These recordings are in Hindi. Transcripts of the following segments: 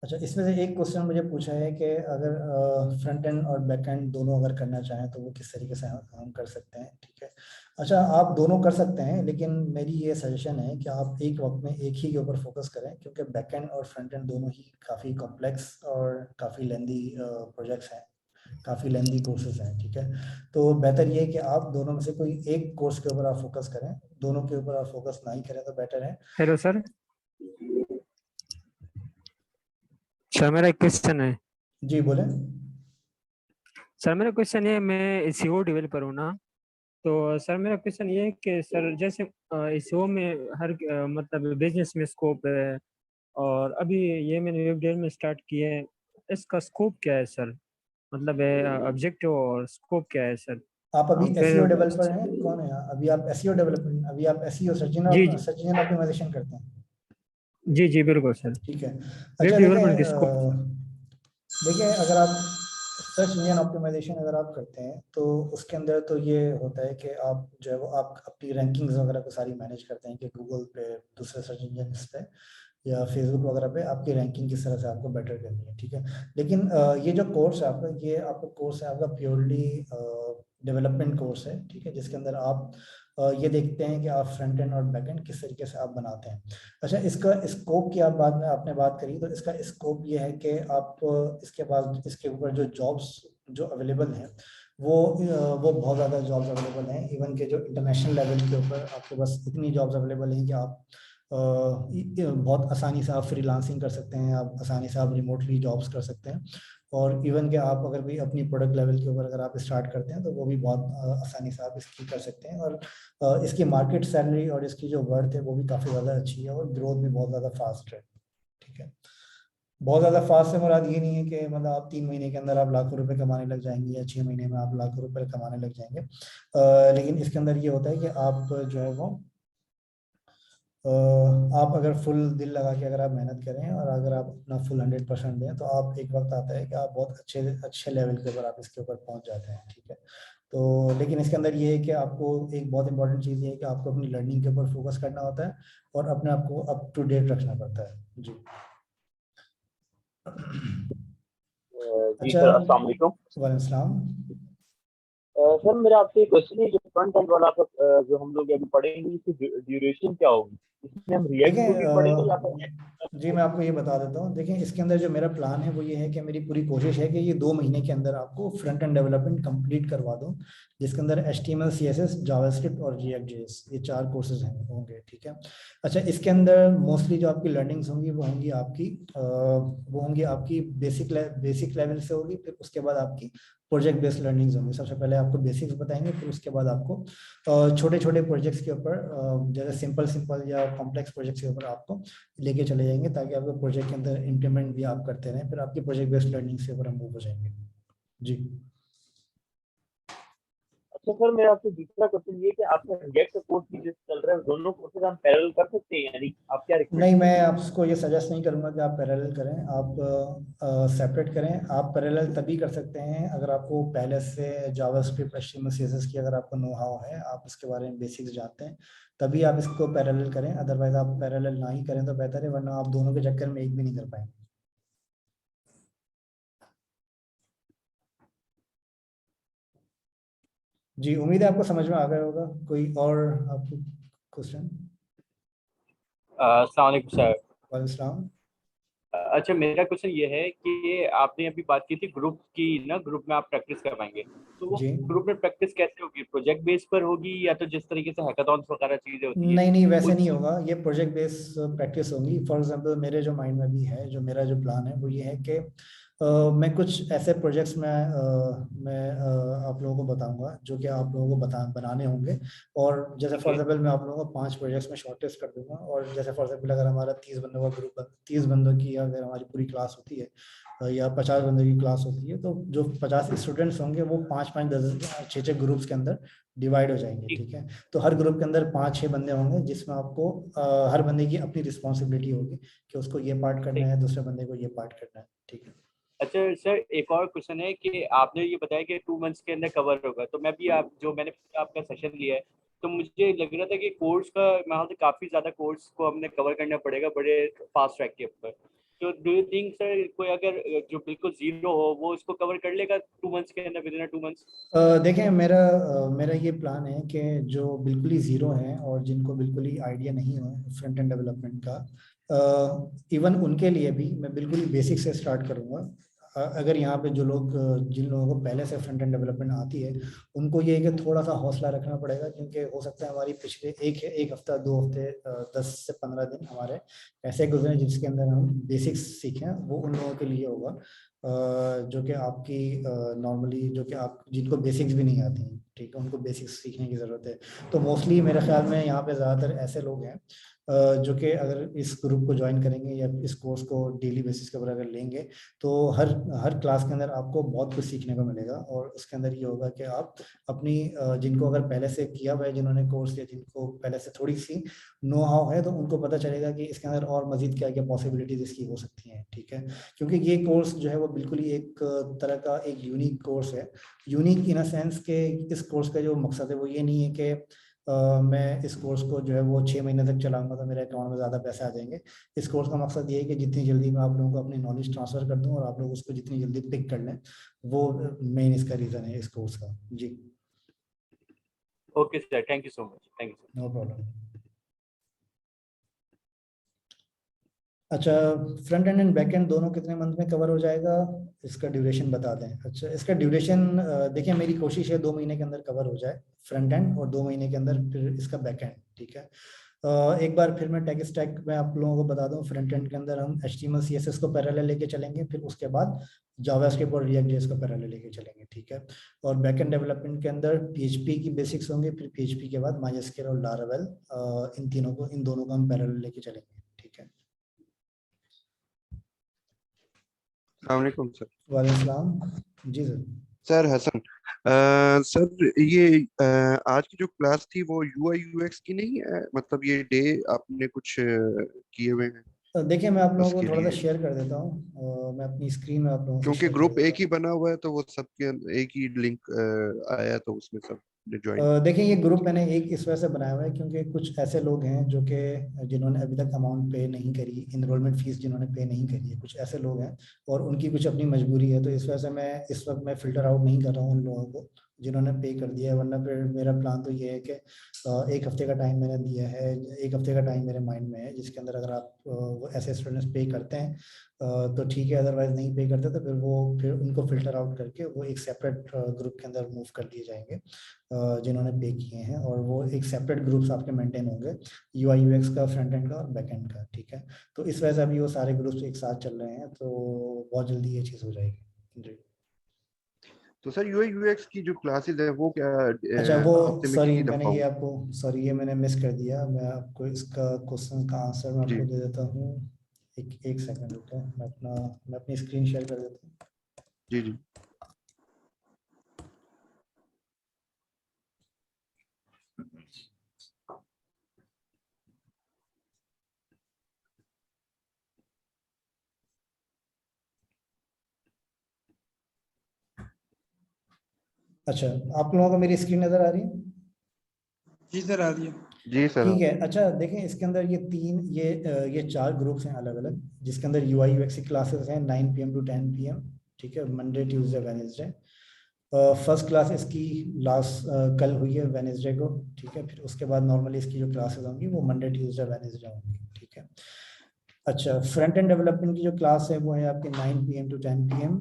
अच्छा, इसमें से एक क्वेश्चन मुझे पूछा है कि अगर फ्रंट एंड और बैक एंड दोनों अगर करना चाहें तो वो किस तरीके से हम कर सकते हैं, ठीक है। अच्छा, आप दोनों कर सकते हैं, लेकिन मेरी ये सजेशन है कि आप एक वक्त में एक ही के ऊपर फोकस करें, क्योंकि बैक एंड और फ्रंट एंड दोनों ही काफ़ी कॉम्प्लेक्स और काफ़ी लेंदी प्रोजेक्ट्स हैं, काफ़ी लेंदी कोर्सेज हैं, ठीक है। तो बेहतर ये है कि आप दोनों में से कोई एक कोर्स के ऊपर आप फोकस करें, दोनों के ऊपर आप फोकस ना ही करें तो बेटर है। Hello sir. सर मेरा एक क्वेश्चन है। जी बोलें। सर मेरा क्वेश्चन ये, मैं एसईओ डेवलपर हूँ ना। तो सर मेरा क्वेश्चन ये है कि सर जैसे एसईओ में हर मतलब बिजनेस में स्कोप है, और अभी ये मैंने वेब डेवलपमेंट में स्टार्ट किया है। इसका स्कोप क्या है सर? मतलब ऑब्जेक्टिव और स्कोप क्या है सर? आप अभी एसईओ फिर डेवलपर हैं, कौन है अभी आप एसईओ डेवलपमेंट, अभी आप एसईओ सर्च जी जी सर्च इंजन ऑप्टिमाइजेशन करते हैं, जी जी बिल्कुल सर। ठीक है। वेब अच्छा देखें, डेवलपमेंट की स्कोप। देखिए अगर आप सर्च इंजन ऑप्टिमाइजेशन अगर आप करते हैं तो उसके अंदर तो ये होता है कि आप जो है वो आप अपनी रैंकिंग्स वगैरह को सारी मैनेज करते हैं कि गूगल पे, दूसरे सर्च इंजन पे या फेसबुक वगैरह पे आपकी रैंकिंग किस तरह से आपको बेटर करनी है, ठीक है। लेकिन ये जो कोर्स है आपका, ये आपका कोर्स है आपका प्योरली डेवलपमेंट कोर्स है, ठीक है, जिसके अंदर आप ये देखते हैं कि आप फ्रंट एंड और बैक एंड किस तरीके से आप बनाते हैं। अच्छा, इसका स्कोप की आप बाद में आपने बात करी, तो इसका स्कोप ये है कि आप इसके बाद इसके ऊपर जो जॉब्स जो अवेलेबल हैं वो बहुत ज़्यादा जॉब्स अवेलेबल हैं, इवन के जो इंटरनेशनल लेवल के ऊपर आपके पास इतनी जॉब्स अवेलेबल हैं कि आप बहुत आसानी से आप फ्रीलांसिंग कर सकते हैं, आप आसानी से आप रिमोटली जॉब्स कर सकते हैं। और इवन के आप अगर भी अपनी प्रोडक्ट लेवल के ऊपर अगर आप स्टार्ट करते हैं तो वो भी बहुत आसानी से आप इसकी कर सकते हैं। और इसकी मार्केट सैलरी और इसकी जो वर्थ है वो भी काफ़ी ज़्यादा अच्छी है और ग्रोथ भी बहुत ज़्यादा फास्ट है, ठीक है। बहुत ज़्यादा फास्ट से मुराद ये नहीं है कि मतलब आप 3 महीने के अंदर आप लाखों रुपए कमाने लग जाएंगे या 6 महीने में आप लाखों रुपए कमाने लग जाएंगे। लेकिन इसके अंदर ये होता है कि आप जो है वो आप अगर फुल दिल लगा के अगर आप मेहनत करें और अगर आप अपना फुल 100% दें तो आप एक वक्त आता है कि आप बहुत अच्छे अच्छे लेवल के ऊपर आप इसके ऊपर पहुंच जाते हैं, ठीक है। तो लेकिन इसके अंदर ये है कि आपको एक बहुत इंपॉर्टेंट चीज़ ये है कि आपको अपनी लर्निंग के ऊपर फोकस करना होता है और अपने आप को अप टू डेट रखना पड़ता है जी। जी अच्छा, सर, अस्सलाम वालेकुम। वालेकुम सलाम। सर मेरा आपसे एक क्वेश्चन है, जो फ्रंट एंड वाला जो हम लोग अभी पढ़ेंगे, इसकी ड्यूरेशन क्या होगी? इसमें हम रिएक्ट देखें को भी पढ़ेंगे या फिर जी मैं आपको ये बता देता हूँ। देखिए इसके अंदर जो मेरा प्लान है वो ये है कि मेरी पूरी कोशिश है कि ये 2 महीने के अंदर आपको फ्रंट एंड डेवलपमेंट कंप्लीट करवा दूँ, जिसके अंदर HTML CSS जावास्क्रिप्ट और React.js ये 4 कोर्सेज हैं होंगे, ठीक है। अच्छा, इसके अंदर मोस्टली जो आपकी लर्निंग्स होंगी वो होंगी आपकी बेसिक लेवल से होगी, फिर उसके बाद आपकी प्रोजेक्ट बेस्ड लर्निंग्स होंगी। सबसे पहले आपको बेसिक्स बताएंगे, फिर उसके बाद आपको छोटे छोटे प्रोजेक्ट्स के ऊपर जैसे सिंपल सिंपल या कॉम्प्लेक्स प्रोजेक्ट्स के ऊपर आपको लेके चले जाएंगे, ताकि आपके प्रोजेक्ट के अंदर इम्प्लीमेंट भी आप करते रहें, फिर आपकी प्रोजेक्ट बेस्ड लर्निंग से ऊपर हम मूव हो जाएंगे जी। अच्छा सर, मेरा आपसे दूसरा क्वेश्चन ये है कि आपका रिएक्ट कोर्स भी जो चल रहा है, दोनों कोर्सेज हम पैरेलल कर सकते हैं? यानी आप क्या रिकमेंड नहीं, मैं करेंगे? आपको ये सजेस्ट नहीं करूंगा कि आप पैरेलल करें, आप सेपरेट करें। आप पैरेलल तभी कर सकते हैं अगर आपको पहले से जावास्क्रिप्ट HTML CSS की अगर आपको नो हाउ है, आप इसके बारे में बेसिक्स जानते हैं, तभी आप इसको पैरेलल करें। अदरवाइज आप पैरेलल ना ही करें तो बेहतर है, वरना आप दोनों के चक्कर में एक भी नहीं कर पाएंगे। जी, उम्मीद है आपको समझ में आ गया होगा। कोई और आपको क्वेश्चन? अस्सलाम वालेकुम सर। वालेकुम। अच्छा, मेरा क्वेश्चन ये है कि आपने अभी बात की थी ग्रुप की ना, ग्रुप में आप प्रैक्टिस करवाएंगे, तो वो जी ग्रुप में प्रैक्टिस कैसे होगी? प्रोजेक्ट बेस पर होगी या तो जिस तरीके से हैकाथॉन्स वगैरह चीजें होती है नहीं नहीं, वैसे नहीं उस? होगा, ये प्रोजेक्ट बेस प्रैक्टिस होगी। फॉर एग्जांपल मेरे जो माइंड में भी है, जो मेरा जो प्लान है वो ये है कि मैं कुछ ऐसे प्रोजेक्ट्स मैं आप लोगों को बताऊंगा जो कि आप लोगों को बनाने होंगे। और जैसे ठीक फॉर है। एग्जांपल मैं आप लोगों को 5 प्रोजेक्ट्स में शॉर्टलिस्ट कर दूंगा, और जैसे फॉर एग्जांपल अगर हमारा 30 बंदों का ग्रुप, 30 बंदों की अगर हमारी पूरी क्लास होती है या 50 बंदों की क्लास होती है, तो जो 50 स्टूडेंट्स होंगे वो 5-5, 10-10, 6-6 ग्रुप्स के अंदर डिवाइड हो जाएंगे, ठीक। ठीक है। तो हर ग्रुप के अंदर 5-6 बंदे होंगे, जिसमें आपको हर बंदे की अपनी रिस्पॉन्सिबिलिटी होगी कि उसको ये पार्ट करना ठीक। है, दूसरे बंदे को ये पार्ट करना है, ठीक है। अच्छा सर, एक और क्वेश्चन है कि आपने ये बताया कि 2 मंथ्स के अंदर कवर होगा, तो मैं भी मैंने आपका सेशन लिया है, तो मुझे लग रहा था कि कोर्स का मतलब काफ़ी ज़्यादा कोर्स को हमने कवर करना पड़ेगा बड़े फास्ट ट्रैक के ऊपर। तो डू यू थिंक सर कोई अगर जो बिल्कुल जीरो हो वो इसको कवर कर लेगा 2 मंथ्स के अंदर, विद इन 2 मंथ्स? देखें, मेरा ये प्लान है कि जो बिल्कुल ही ज़ीरो हैं और जिनको बिल्कुल ही आइडिया नहीं हो फ्रंट एंड डेवलपमेंट का, इवन उनके लिए भी मैं बिल्कुल ही बेसिक से स्टार्ट करूँगा। अगर यहाँ पे जो लोग जिन लोगों को पहले से फ्रंट एंड डेवलपमेंट आती है, उनको ये है कि थोड़ा सा हौसला रखना पड़ेगा, क्योंकि हो सकता है हमारी पिछले एक हफ्ता 2 हफ्ते 10 से 15 दिन हमारे ऐसे गुजरे जिसके अंदर हम बेसिक्स सीखें, वो उन लोगों के लिए होगा जो कि आपकी नॉर्मली जो कि आप जिनको बेसिक्स भी नहीं आती हैं, ठीक है, उनको बेसिक्स सीखने की ज़रूरत है। तो मोस्टली मेरे ख्याल में यहाँ पे ज़्यादातर ऐसे लोग हैं जो कि अगर इस ग्रुप को ज्वाइन करेंगे या इस कोर्स को डेली बेसिस के ऊपर अगर लेंगे, तो हर क्लास के अंदर आपको बहुत कुछ सीखने को मिलेगा। और उसके अंदर ये होगा कि आप अपनी जिनको अगर पहले से किया हुआ है, जिन्होंने कोर्स या जिनको पहले से थोड़ी सी नो हाउ है, तो उनको पता चलेगा कि इसके अंदर और मजीद क्या क्या पॉसिबिलिटीज इसकी हो सकती हैं, ठीक है। क्योंकि ये कोर्स जो है वो बिल्कुल ही एक तरह का एक यूनिक कोर्स है। यूनिक इन अ सेंस के इस कोर्स का जो मकसद है वो ये नहीं है कि मैं इस कोर्स को जो है वो 6 महीने तक चलाऊंगा तो मेरे अकाउंट में ज़्यादा पैसे आ जाएंगे। इस कोर्स का मकसद ये है कि जितनी जल्दी मैं आप लोगों को अपनी नॉलेज ट्रांसफ़र कर दूं और आप लोग उसको जितनी जल्दी पिक कर लें, वो मेन इसका रीज़न है इस कोर्स का। जी, okay sir, thank you so much, thank you sir. No problem. अच्छा, front end and back end दोनों कितने मंथ में कवर हो जाएगा, इसका ड्यूरेशन बता दें। अच्छा, इसका ड्यूरेशन देखिए, मेरी कोशिश है 2 महीने के अंदर कवर हो जाए फ्रंट एंड, और 2 महीने के अंदर फिर इसका बैक एंड, ठीक है। एक बार फिर मैं टेक स्टैक में आप लोगों को बता दूं, फ्रंट एंड के अंदर हम HTML CSS को पैरेलल लेके चलेंगे, फिर उसके बाद जावास्क्रिप्ट और रिएक्ट जेएस को पैरेलल लेके चलेंगे, ठीक है। और बैक एंड डेवलपमेंट के अंदर PHP की बेसिक्स होंगे, फिर PHP के बाद MySQL और Laravel, इन दोनों को हम पैरेलल लेके चलेंगे, ठीक है। अस्सलामुअलैकुम सर। वालेकुम सलाम। जी सर। सर हसन, सर ये आज की जो क्लास थी वो UI UX की नहीं है, मतलब ये डे आपने कुछ किए हुए हैं देखिए, मैं आप लोगों को उसके थोड़ा सा लिए? शेयर कर देता हूँ, मैं अपनी स्क्रीन में आप लोगों से क्योंकि शेयर कर ग्रुप देता एक ही बना हुआ है तो वो सबके एक ही लिंक आया तो उसमें सब ने ज्वाइन। देखिए, ये ग्रुप मैंने एक इस वजह से बनाया हुआ है क्योंकि कुछ ऐसे लोग हैं जो कि जिन्होंने अभी तक अमाउंट पे नहीं करी, इनरोलमेंट फीस जिन्होंने पे नहीं करी है, कुछ ऐसे लोग हैं और उनकी कुछ अपनी मजबूरी है, तो इस वजह से मैं इस वक्त मैं फिल्टर आउट नहीं कर रहा हूँ उन लोगों को जिन्होंने पे कर दिया है। वरना फिर मेरा प्लान तो ये है कि एक हफ्ते का टाइम मैंने दिया है, एक हफ्ते का टाइम मेरे माइंड में है, जिसके अंदर अगर आप वो ऐसे स्टूडेंट्स पे करते हैं तो ठीक है, अदरवाइज नहीं पे करते तो फिर उनको फिल्टर आउट करके वो एक सेपरेट ग्रुप के अंदर मूव कर दिए जाएंगे जिन्होंने पे किए हैं, और वो एक सेपरेट ग्रुप्स आपके मेंटेन होंगे, UI UX का, फ्रंट एंड का और बैक एंड का, ठीक है। तो इस वजह से अभी वो सारे ग्रुप्स एक साथ चल रहे हैं, तो बहुत जल्दी ये चीज़ हो जाएगी। जी, तो सर UI UX की जो क्लासेस है वो क्या अच्छा, वो हफ्ते में सॉरी कितनी मैंने दफा ये हो? आपको सॉरी ये मैंने मिस कर दिया, मैं आपको इसका क्वेश्चन का आंसर मैं जी आपको दे देता हूँ। एक सेकंड रुको, मैं अपनी स्क्रीन शेयर कर देता हूँ। जी जी। अच्छा, आप लोगों को मेरी स्क्रीन नज़र आ रही है? जी सर, आ रही है। जी सर। ठीक है। अच्छा, देखें, इसके अंदर ये 4 ग्रुप्स हैं अलग अलग, जिसके अंदर UI UX की क्लासेस हैं 9 PM to 10 PM, ठीक है, Monday Tuesday Wednesday. First class इसकी लास्ट कल हुई है वेडनेसडे को, ठीक है। फिर उसके बाद नॉर्मली इसकी जो क्लासेस होंगी वो मंडे ट्यूसडे वेडनेसडे होंगी, ठीक है। अच्छा, फ्रंट एंड डेवलपमेंट की जो क्लास है वो है आपकी 9 PM to 10 PM,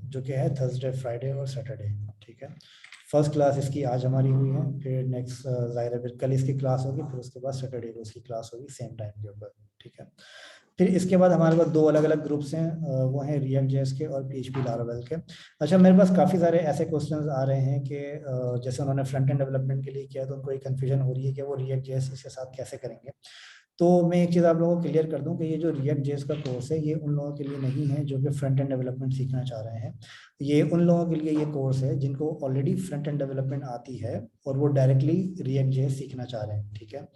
जो कि है थर्सडे, फ्राइडे और सैटरडे, ठीक है। फर्स्ट क्लास इसकी आज हमारी हुई है, फिर नेक्स्ट जाहिर है फिर कल इसकी क्लास होगी, फिर उसके बाद सैटरडे को इसकी क्लास होगी सेम टाइम के ऊपर, ठीक है। फिर इसके बाद हमारे पास 2 अलग अलग ग्रुप्स हैं, वो हैं रिएक्ट जेएस के और PHP लारावेल के। अच्छा, मेरे पास काफ़ी सारे ऐसे क्वेश्चंस आ रहे हैं कि जैसे उन्होंने फ्रंट एंड डेवलपमेंट के लिए किया तो उनको एक कन्फ्यूजन हो रही है कि वो रिएक्ट जेएस इसके साथ कैसे करेंगे। तो मैं एक चीज़ आप लोगों को क्लियर कर दूं कि ये जो रिएक्ट जेएस का कोर्स है ये उन लोगों के लिए नहीं है जो कि फ्रंट एंड डेवलपमेंट सीखना चाह रहे हैं। ये उन लोगों के लिए ये कोर्स है जिनको ऑलरेडी फ्रंट एंड डेवलपमेंट आती है और वो डायरेक्टली रिएक्ट जेएस सीखना चाह रहे हैं, ठीक है।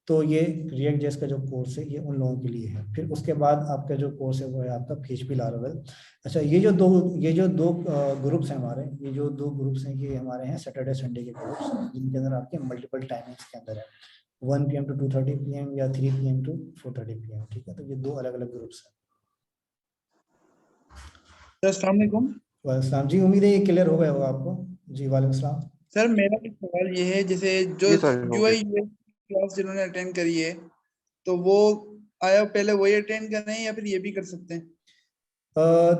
तो ये रिएक्ट जेएस का जो कोर्स है ये उन लोगों के लिए है। फिर उसके बाद आपका जो कोर्स है वो है आपका PHP लारावेल। अच्छा, ये जो दो ग्रुप्स हैं हमारे, ये जो 2 ग्रुप्स हैं ये हमारे हैं सैटरडे संडे के ग्रुप्स, जिनके अंदर आपके मल्टीपल टाइमिंग्स के अंदर है 1 PM to 2:30 PM या 3 PM to 4:30 PM, ठीक है। तो ये 2 अलग अलग ग्रुप्स हैं। सर अस्सलाम वालेकुम। वालेकुम जी, उम्मीद है ये क्लियर हो गया होगा आपको। जी वालेकुम सलाम। सर मेरा एक सवाल ये है, जैसे जो जी सर हो यूआई गया। यूएक्स क्लास जिन्होंने अटेंड करी है, तो वो आया पहले वही अटेंड कर रहे हैं या फिर ये भी कर सकते हैं?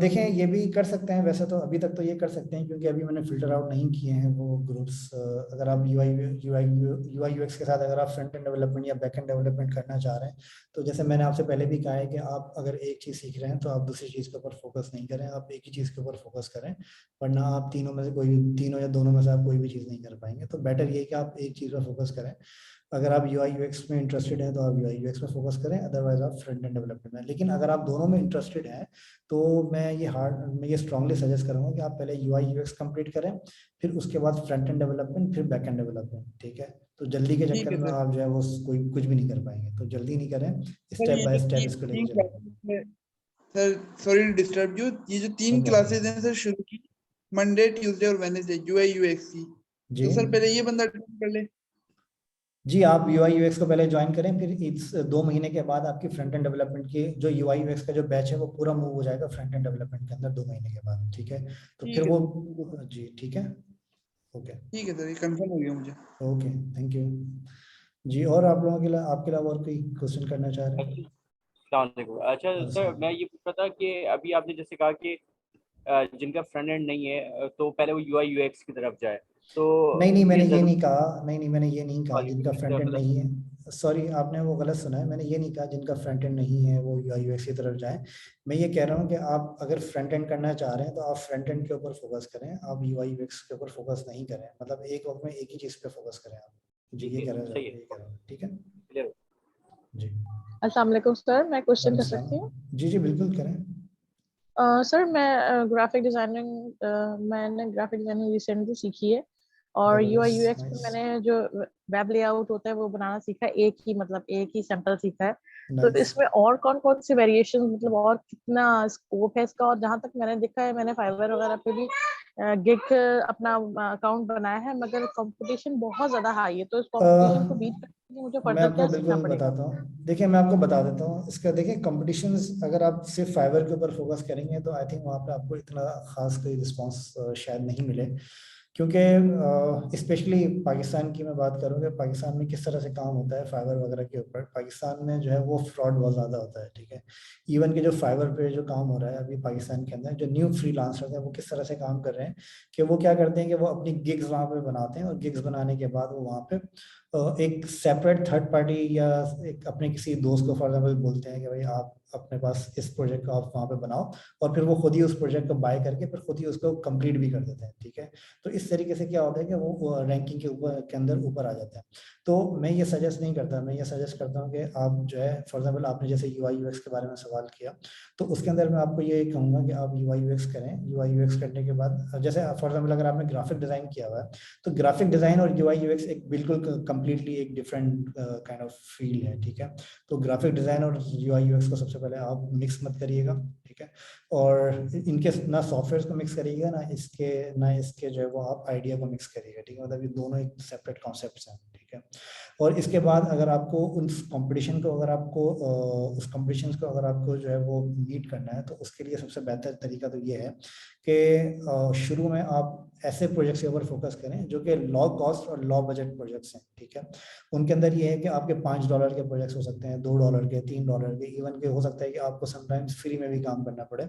देखें, ये भी कर सकते हैं वैसे तो, अभी तक तो ये कर सकते हैं क्योंकि अभी मैंने फिल्टर आउट नहीं किए हैं वो ग्रुप्स। अगर आप यूआई यूएक्स के साथ अगर आप फ्रंट एंड डेवलपमेंट या बैक एंड डेवलपमेंट करना चाह रहे हैं, तो जैसे मैंने आपसे पहले भी कहा है कि आप अगर एक चीज़ सीख रहे हैं तो आप दूसरी चीज़ के ऊपर फोकस नहीं करें, आप एक ही चीज़ के ऊपर फोकस करें, वरना आप तीनों में से कोई भी, तीनों या दोनों में से आप कोई भी चीज़ नहीं कर पाएंगे। तो बेटर ये है कि आप एक चीज़ पर फोकस करें। अगर आप यूआई यूएक्स में इंटरेस्टेड हैं तो आप यूआई यूएक्स में फोकस करें, अदरवाइज आप फ्रंट एंड डेवलपमेंट में। लेकिन अगर आप दोनों में इंटरेस्टेड हैं तो मैं ये स्ट्रांगली सजेस्ट करूंगा कि आप पहले यूआई यूएक्स कंप्लीट करें, फिर उसके बाद फ्रंट एंड डेवलपमेंट, फिर बैक एंड डेवलपमेंट। ठीक है, तो जल्दी के ठीक चक्कर है में सर। आप जो है वो कोई कुछ भी नहीं कर पाएंगे, तो जल्दी नहीं करें, सर स्टेप ये बाय जो स्टेप तीन इसको लेके तीन चलेंगे। क्लासेस में, sir sorry to disturb you, ये जो नो 3 क्लासेस प्रॉब्लम। हैं सर शुरू की, मंडे ट्यूसडे और वेडनेसडे, यूआई यूएक्स की, जी तो सर पहले ये बंदा अटेंड कर ले। जी, आप यूआई यूएक्स को पहले ज्वाइन करें, फिर इस 2 महीने के बाद आपकी फ्रंट एंड डेवलपमेंट की जो यूआई यूएक्स का जो बैच है वो पूरा मूव हो जाएगा फ्रंट एंड डेवलपमेंट के अंदर 2 महीने के बाद। ठीक है, तो फिर ठीक है वो, सर, ठीक है सर। जी ठीक है, ओके। ठीक है सर, ये कंफर्म हो गया मुझे। ओके, थैंक यू जी। और आप लोगों के लिए, आपके अलावा और कोई क्वेश्चन करना चाह रहे हैं? अस्सलाम वालेकुम। अच्छा सर, अच्छा, मैं ये पूछ रहा था कि अभी आपने जैसे कहा कि जिनका फ्रंट एंड नहीं है तो पहले वो यूआई यूएक्स की तरफ जाए, तो नहीं नहीं, ये मैंने ये जरूरी नहीं कहा, नहीं नहीं, मैंने ये नहीं कहा जिनका फ्रंट एंड मतलब नहीं है। सॉरी, आपने वो गलत सुना है, मैंने ये नहीं कहा जिनका फ्रंट एंड नहीं है वो यूआई यूएक्स की तरफ जाएं। मैं ये कह रहा हूँ कि आप अगर फ्रंट एंड करना चाह रहे हैं तो आप फ्रंट एंड के ऊपर फोकस करें, आप यूआई यूएक्स के ऊपर फोकस नहीं करें, मतलब एक वक्त में एक ही चीज़ पे फोकस करें आप। जी, ठीक ये है, कह रहा सही है, है, ये कह रहा हूँ, ठीक है क्लियर। जी। अस्सलाम वालेकुम सर, मैं क्वेश्चन वालेकुम कर सकती हूँ? सलाम। जी जी बिल्कुल करें। सर मैं ग्राफिक डिजाइनिंग मैंने ग्राफिक डिजाइनिंग रिसेंटली सीखी है, और यूआई जबरदस्त, यूएक्स में नाइस मैंने जो वेब लेआउट होता है वो बनाना सीखा है, एक ही सैंपल सीखा है। तो नाइस। इसमें और कौन कौन से वेरिएशन, मतलब और कितना स्कोप है इसका? और जहाँ तक मैंने देखा है, मैंने फाइवर वगैरह पे भी गिग अपना अकाउंट बनाया है, मगर कंपटीशन बहुत ज्यादा हाई है, तो इस कंपटीशन को बीट करने के लिए मुझे मैं फर्दर आपको क्या सीखना बिल्कुल पड़ेगा? बताता हूँ, देखिए मैं आपको बता देता हूँ इसका। देखिए कंपटीशंस, अगर आप सिर्फ फाइवर के ऊपर फोकस करेंगे तो आई थिंक वहाँ पे आपको इतना खास कोई रिस्पांस शायद नहीं मिले, क्योंकि स्पेशली पाकिस्तान की मैं बात करूँ कि पाकिस्तान में किस तरह से काम होता है फाइवर वगैरह के ऊपर। पाकिस्तान में जो है वो फ्रॉड बहुत ज़्यादा होता है। ठीक है, इवन कि जो फाइवर पे जो काम हो रहा है अभी पाकिस्तान के अंदर, जो न्यू फ्रीलांसर्स हैं वो किस तरह से काम कर रहे हैं कि वो क्या करते हैं कि वो अपनी गिग्स वहाँ पे बनाते हैं, और गिग्स बनाने के बाद वो वहाँ पे एक सेपरेट थर्ड पार्टी या एक अपने किसी दोस्त को फॉर एग्जाम्पल बोलते हैं कि भाई आप अपने पास इस प्रोजेक्ट को आप वहाँ पे बनाओ, और फिर वो खुद ही उस प्रोजेक्ट को बाय करके फिर खुद ही उसको कंप्लीट भी कर देते हैं। ठीक है, तो इस तरीके से क्या होता है कि वो रैंकिंग के ऊपर के अंदर ऊपर आ जाता है। तो मैं ये सजेस्ट नहीं करता, मैं ये सजेस्ट करता हूँ कि आप जो है फॉर एग्जाम्पल आपने जैसे यूआई यूएक्स के बारे में सवाल किया, तो उसके अंदर मैं आपको ये कहूँगा कि आप यूआई यूएक्स करें। यूआई यूएक्स करने के बाद जैसे फॉर एग्जाम्पल अगर आपने ग्राफिक डिजाइन किया हुआ है, तो ग्राफिक डिजाइन और यूआई यूएक्स एक बिल्कुल कंप्लीटली एक डिफरेंट काइंड ऑफ फील्ड है। ठीक है, तो ग्राफिक डिजाइन और यूआई यूएक्स को सबसे पहले आप मिक्स मत करिएगा। ठीक है, और इनके ना सॉफ्टवेयर को मिक्स करिएगा, ना इसके जो है वो आप आइडिया को मिक्स करिएगा। ठीक है, मतलब ये दोनों एक सेपरेट कॉन्सेप्ट्स हैं। ठीक है, और इसके बाद अगर आपको उस कंपटीशन को अगर आपको उस कंपटीशन को अगर आपको जो है वो मीट करना है, तो उसके लिए सबसे बेहतर तरीका तो ये है कि शुरू में आप ऐसे प्रोजेक्ट्स के ऊपर फोकस करें जो कि लो कॉस्ट और लो बजट प्रोजेक्ट्स हैं। ठीक है, उनके अंदर ये है कि आपके $5 के प्रोजेक्ट्स हो सकते हैं, $2 के, $3 के, इवन के हो सकता है कि आपको समटाइम्स फ्री में भी काम करना पड़े,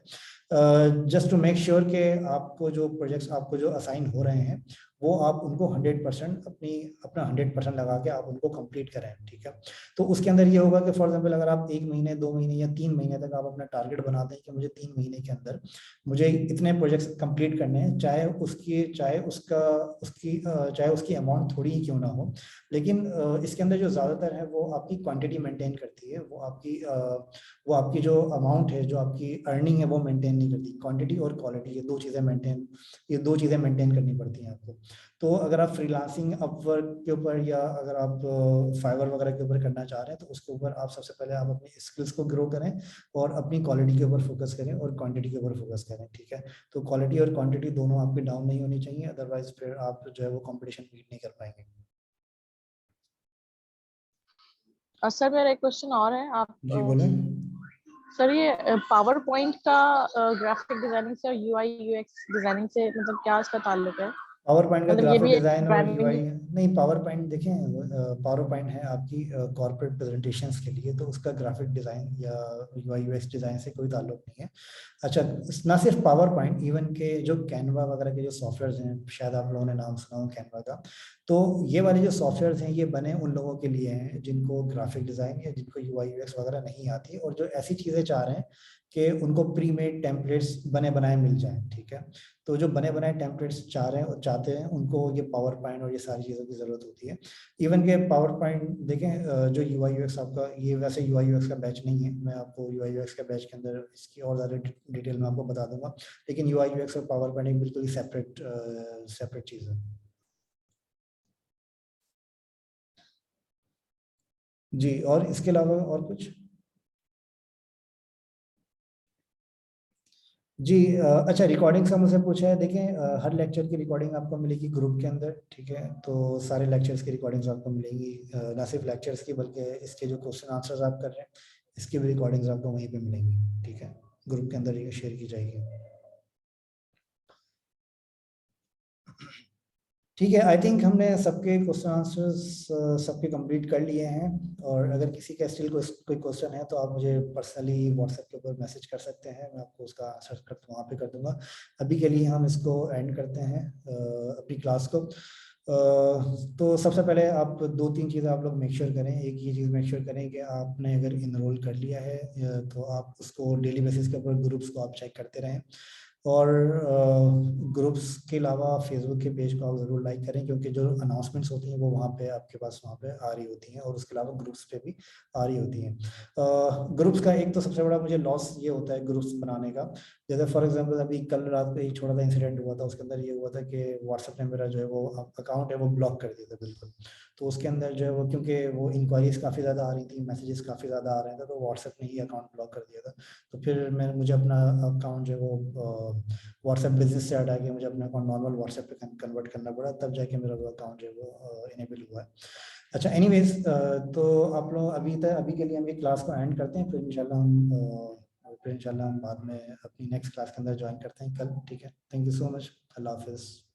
जस्ट टू मेक श्योर कि आपको जो प्रोजेक्ट्स आपको जो असाइन हो रहे हैं वो आप उनको 100% अपना 100% लगा के आप उनको कंप्लीट करें। ठीक है, तो उसके अंदर ये होगा कि फॉर एग्जांपल अगर आप 1 महीने, 2 महीने या 3 महीने तक आप अपना टारगेट बनाते हैं कि मुझे 3 महीने के अंदर मुझे इतने प्रोजेक्ट्स कंप्लीट करने हैं, चाहे उसकी अमाउंट थोड़ी ही क्यों ना हो, लेकिन इसके अंदर जो ज़्यादातर है वो आपकी क्वांटिटी मेंटेन करती है, वो आपकी जो अमाउंट है, जो आपकी अर्निंग है वो मेंटेन नहीं करती। क्वांटिटी और क्वालिटी, ये दो चीज़ें मेंटेन करनी पड़ती हैं आपको। तो अगर आप फ्रीलांसिंग अपवर्क के ऊपर या अगर आप फाइवर वगैरह के ऊपर करना चाह रहे हैं, तो उसके ऊपर आप सबसे पहले आप अपनी स्किल्स को ग्रो करें और अपनी क्वालिटी के ऊपर फोकस करें और क्वांटिटी के ऊपर फोकस करें। ठीक है, तो क्वालिटी और क्वांटिटी दोनों आपकी डाउन नहीं होनी चाहिए, अदरवाइज फिर आप जो है वो कंपटीशन बीट नहीं कर पाएंगे। सर मेरा एक क्वेश्चन और है, आप जी बोलें। सर ये पावर पॉइंट का ग्राफिक डिजाइनिंग से और यूआई यूएक्स डिजाइनिंग से मतलब क्या इसका ताल्लुक है? पावर पॉइंट का मतलब ये ग्राफिक भी एक डिजाइन और यूआई ब्रांडिंग नहीं, पावर पॉइंट देखें, पावर पॉइंट है आपकी कॉर्पोरेट प्रेजेंटेशंस के लिए, तो उसका ग्राफिक डिजाइन या यूआई यूएक्स डिजाइन से कोई ताल्लुक नहीं है। अच्छा, ना सिर्फ पावर पॉइंट, इवन के जो कैनवा वगैरह के जो सॉफ्टवेयर हैं, शायद आप लोगों ने नाम सुना हो कैनवा का, तो ये वाले जो सॉफ्टवेयर हैं ये बने उन लोगों के लिए हैं जिनको ग्राफिक डिजाइन या जिनको यूआई यूएक्स वगैरह नहीं आती, और जो ऐसी चीजें चाह रहे हैं कि उनको प्री मेड टेम्पलेट्स बने बनाए मिल जाएं, ठीक है। तो जो बने बनाए टेम्पलेट्स चाह रहे हैं और चाहते हैं उनको ये पावर पॉइंट और ये सारी चीज़ों की ज़रूरत होती है। इवन के पावर पॉइंट देखें, जो यूआई यूएक्स आपका, ये वैसे यूआई यूएक्स का बैच नहीं है, मैं आपको यूआई यूएक्स के बैच के अंदर इसकी और ज़्यादा डिटेल में आपको बता दूंगा, लेकिन यूआई यूएक्स और पावर पॉइंट एक बिल्कुल ही सेपरेट चीज़ है। जी, और इसके अलावा और कुछ? जी, अच्छा, रिकॉर्डिंग का मुझसे पूछा है। देखें, हर लेक्चर की रिकॉर्डिंग आपको मिलेगी ग्रुप के अंदर, ठीक है। तो सारे लेक्चर्स की रिकॉर्डिंग्स आपको मिलेंगी, ना सिर्फ लेक्चर्स की बल्कि इसके जो क्वेश्चन आंसर्स आप कर रहे हैं इसकी भी रिकॉर्डिंग्स आपको वहीं पे मिलेंगी, ठीक है। ग्रुप के अंदर ये शेयर की जाएगी, ठीक है। आई थिंक हमने सबके क्वेश्चन आंसर्स सबके कंप्लीट कर लिए हैं, और अगर किसी का स्टिल कोई क्वेश्चन है तो आप मुझे पर्सनली व्हाट्सएप के ऊपर मैसेज कर सकते हैं, मैं आपको उसका आंसर वहाँ पे कर दूंगा। अभी के लिए हम इसको एंड करते हैं अपनी क्लास को। तो सबसे पहले आप 2-3 चीज़ें आप लोग मेक श्योर करें। एक ये चीज़ मेक श्योर करें कि आपने अगर इनरोल कर लिया है तो आप उसको डेली बेसिस के ऊपर ग्रुप्स को आप चेक करते रहें, और ग्रुप्स के अलावा फेसबुक के पेज को आप ज़रूर लाइक करें, क्योंकि जो अनाउंसमेंट्स होती हैं वो वहाँ पे आपके पास वहाँ पे आ रही होती हैं, और उसके अलावा ग्रुप्स पे भी आ रही होती हैं। ग्रुप्स का एक तो सबसे बड़ा मुझे लॉस ये होता है ग्रुप्स बनाने का, जैसे फॉर एग्जांपल अभी कल रात को एक छोटा सा इंसिडेंट हुआ था, उसके अंदर ये हुआ था कि व्हाट्सएप ने मेरा जो है वो अकाउंट है वो ब्लॉक कर दिया था बिल्कुल। तो उसके अंदर जो है वो, क्योंकि वो इंक्वायरीज काफ़ी ज़्यादा आ रही थी, मैसेजेस काफ़ी ज़्यादा आ रहे थे, तो व्हाट्सएप ने ही अकाउंट ब्लॉक कर दिया था। तो फिर मुझे अपना अकाउंट जो है वो व्हाट्सएप बिजनेस से हटा के मुझे अपना अकाउंट नॉर्मल व्हाट्सएप पे कन्वर्ट करना पड़ा, तब जाके मेरा वो अकाउंट जो है वो इनेबल हुआ है। अच्छा, एनीवेज, तो आप लोग अभी के लिए हम ये क्लास को एंड करते हैं, फिर इंशाल्लाह हम बाद में अपनी नेक्स्ट क्लास के अंदर ज्वाइन करते हैं कल, ठीक है। थैंक यू सो मच, अल्लाह हाफिज़।